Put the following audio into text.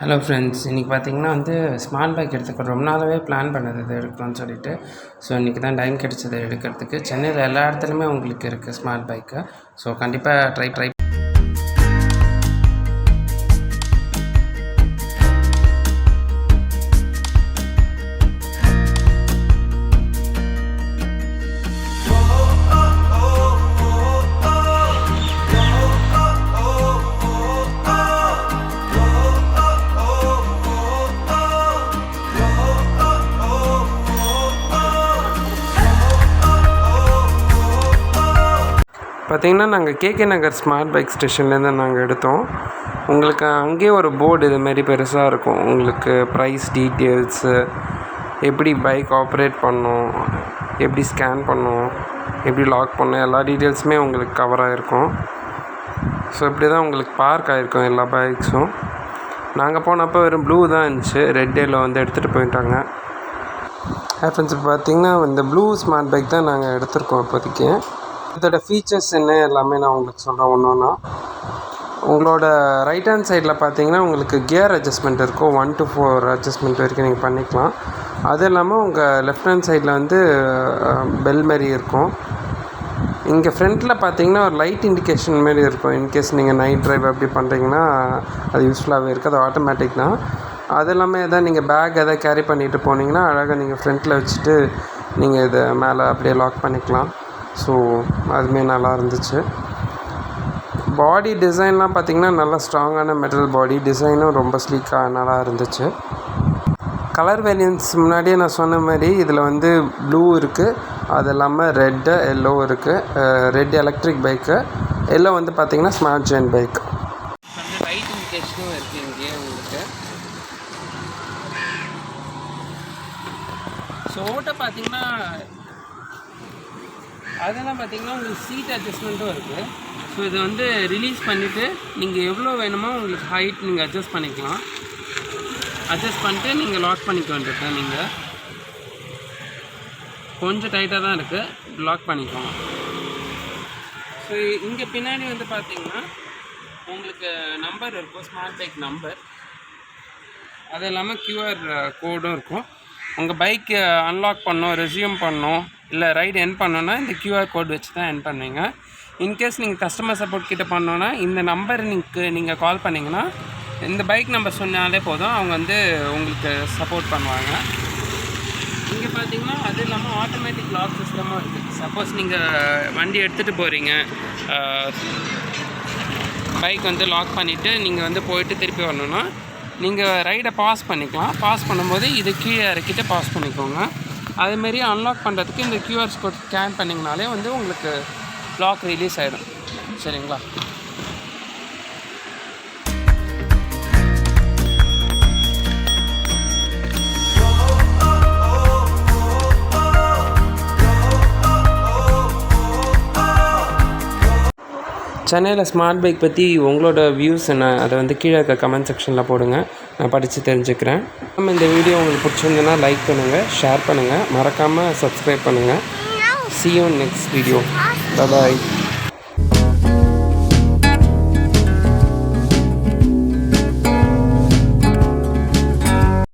Hello friends, இன்றைக்கி பார்த்திங்கன்னா smart bike எடுத்துக்க ரொம்ப நாளாகவே பிளான் பண்ணது இது எடுக்கணும்னு சொல்லிட்டு. ஸோ இன்றைக்கி தான் டைம் கிடச்சிது எடுக்கிறதுக்கு. சென்னையில் எல்லா இடத்துலையுமே உங்களுக்கு இருக்குது ஸ்மார்ட் பைக்கு. ஸோ கண்டிப்பாக ட்ரை பார்த்திங்கன்னா நாங்கள் கேகே நகர் ஸ்மார்ட் பைக் ஸ்டேஷன்லேருந்து நாங்கள் எடுத்தோம். உங்களுக்கு அங்கேயே ஒரு போர்டு இதுமாரி பெருசாக இருக்கும். உங்களுக்கு ப்ரைஸ் டீட்டெயில்ஸு, எப்படி பைக் ஆப்ரேட் பண்ணணும், எப்படி ஸ்கேன் பண்ணணும், எப்படி லாக் பண்ணணும், எல்லா டீட்டெயில்ஸுமே உங்களுக்கு கவர் ஆகிருக்கும். ஸோ இப்படி தான் உங்களுக்கு பார்க் ஆகிருக்கும் எல்லா பைக்ஸும். நாங்கள் போனப்போ வெறும் ப்ளூ தான் இருந்துச்சு, ரெட் எல்லோ எடுத்துகிட்டு போயிட்டாங்க. ஃப்ரெண்ட்ஸ், இப்போ பார்த்திங்கன்னா இந்த ப்ளூ ஸ்மார்ட் பைக் தான் நாங்கள் எடுத்திருக்கோம் இப்போதைக்கு. இதோட ஃபீச்சர்ஸ் என்ன எல்லாமே நான் உங்களுக்கு சொல்கிறேன் ஒன்று ஒன்றா. உங்களோட ரைட் ஹேண்ட் சைடில் பார்த்தீங்கன்னா உங்களுக்கு கியர் அட்ஜஸ்ட்மெண்ட் இருக்கும். 1 to 4 அட்ஜஸ்ட்மெண்ட் வரைக்கும் நீங்கள் பண்ணிக்கலாம். அது இல்லாமல் உங்கள் லெஃப்ட் ஹேண்ட் சைடில் பெல் மாரி இருக்கும். இங்கே ஃப்ரண்ட்டில் பார்த்தீங்கன்னா ஒரு லைட் இண்டிகேஷன் மாரி இருக்கும். இன்கேஸ் நீங்கள் நைட் ட்ரைவ் அப்படி பண்ணுறீங்கன்னா அது யூஸ்ஃபுல்லாகவே இருக்குது. அது ஆட்டோமேட்டிக் தான். அது இல்லாமல் எதாவது நீங்கள் பேக் எதாவது கேரி பண்ணிவிட்டு போனீங்கன்னா அழகாக நீங்கள் ஃப்ரண்ட்டில் வச்சுட்டு நீங்கள் இதை மேலே அப்படியே லாக் பண்ணிக்கலாம். ஸோ அதுவுமே நல்லா இருந்துச்சு. பாடி டிசைன்லாம் பார்த்திங்கன்னா நல்லா ஸ்ட்ராங்கான மெட்டல் பாடி டிசைனும் ரொம்ப ஸ்லீக்காக நல்லா இருந்துச்சு. கலர் வேரியன்ட்ஸ் முன்னாடியே நான் சொன்ன மாதிரி இதில் ப்ளூ இருக்குது, அது இல்லாமல் ரெட்டு எல்லோ இருக்குது. ரெட் எலக்ட்ரிக் பைக்கு, எல்லோ பார்த்திங்கன்னா ஸ்மார்ட் ஜென் பைக். லைட் இண்டிகேஷனும் இருக்குது இங்கேயே உங்களுக்கு. ஸோ ஓட்ட பார்த்திங்கன்னா அதெல்லாம் பார்த்திங்கன்னா உங்களுக்கு சீட் அட்ஜஸ்ட்மெண்ட்டும் இருக்குது. ஸோ இதை ரிலீஸ் பண்ணிவிட்டு நீங்கள் எவ்வளோ வேணுமோ உங்களுக்கு ஹைட் நீங்கள் அட்ஜஸ்ட் பண்ணிக்கலாம். அட்ஜஸ்ட் பண்ணிட்டு நீங்கள் லாக் பண்ணிக்க வேண்டியது தான். நீங்கள் கொஞ்சம் டைட்டாக தான் இருக்குது, லாக் பண்ணிக்கோங்க. ஸோ இங்கே பின்னாடி பார்த்திங்கன்னா உங்களுக்கு நம்பர் இருக்கும், ஸ்மார்ட் பைக் நம்பர். அது இல்லாமல் QR கோடும் இருக்கும். உங்கள் பைக்கு அன்லாக் பண்ணோம், ரெஸ்யூம் பண்ணோம், இல்லை ரைடு என் பண்ணோன்னா இந்த QR கோட் வச்சு தான் என் பண்ணுவீங்க. இன்கேஸ் நீங்கள் கஸ்டமர் சப்போர்ட் கிட்டே பண்ணோன்னா இந்த நம்பர் நீங்கள் கால் பண்ணிங்கன்னா இந்த பைக் நம்பர் சொன்னாலே போதும், அவங்க உங்களுக்கு சப்போர்ட் பண்ணுவாங்க. இங்கே பார்த்தீங்கன்னா அது இல்லாமல் ஆட்டோமேட்டிக் லாக் சிஸ்டமும் இருக்குது. சப்போஸ் நீங்கள் வண்டி எடுத்துகிட்டு போகிறீங்க, பைக் லாக் பண்ணிவிட்டு நீங்கள் போயிட்டு திருப்பி வரணுன்னா நீங்கள் ரைடை பாஸ் பண்ணிக்கலாம். பாஸ் பண்ணும்போது இது கீழே இறக்கிட்டு பாஸ் பண்ணிக்கோங்க. அதேமாரி அன்லாக் பண்ணுறதுக்கு இந்த QR கோட் ஸ்கேன் பண்ணிங்கனாலே உங்களுக்கு லாக் ரிலீஸ் ஆகிடும். சரிங்களா? சென்னையில் ஸ்மார்ட் பைக் பற்றி உங்களோட வியூஸ் என்ன, அதை கீழே இருக்க கமெண்ட் செக்ஷனில் போடுங்க, நான் படித்து தெரிஞ்சுக்கிறேன். நம்ம இந்த வீடியோ உங்களுக்கு பிடிச்சிருந்ததுன்னா லைக் பண்ணுங்கள், ஷேர் பண்ணுங்கள், மறக்காமல் சப்ஸ்கிரைப் பண்ணுங்கள். See you in next video. Bye bye.